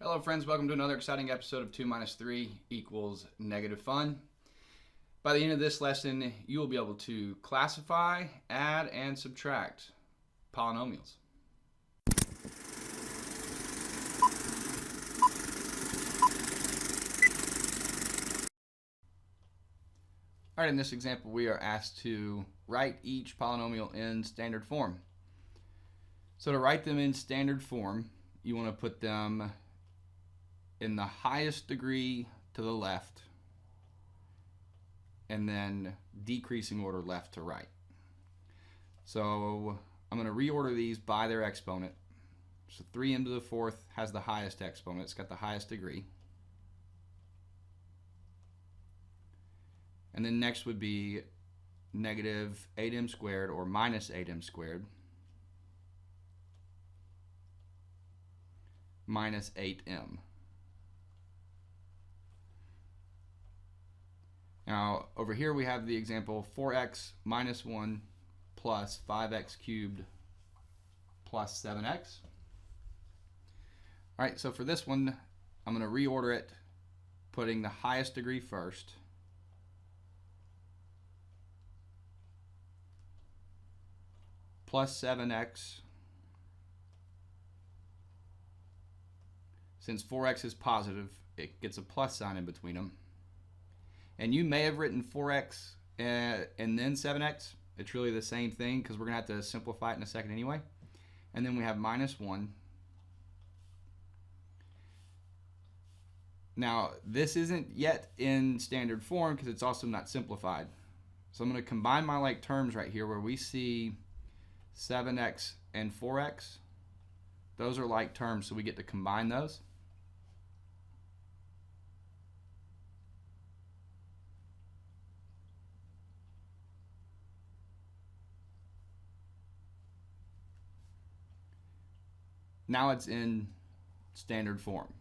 Hello friends, welcome to another exciting episode of 2 minus 3 equals negative fun. By the end of this lesson, you will be able to classify, add, and subtract polynomials. Alright, in this example we are asked to write each polynomial in standard form. So to write them in standard form, you want to put them in the highest degree to the left, and then decreasing order left to right. So I'm going to reorder these by their exponent. So 3m to the fourth has the highest exponent. It's got the highest degree. And then next would be negative 8m squared or minus 8m squared minus 8m. Now over here we have the example 4x minus 1 plus 5x cubed plus 7x. Alright, so for this one I'm going to reorder it, putting the highest degree first. Plus 7x. Since 4x is positive, it gets a plus sign in between them. And you may have written 4x and then 7x. It's really the same thing because we're going to have to simplify it in a second anyway. And then we have minus 1. Now, this isn't yet in standard form because it's also not simplified. So I'm going to combine my like terms right here where we see 7x and 4x. Those are like terms, so we get to combine those. Now it's in standard form.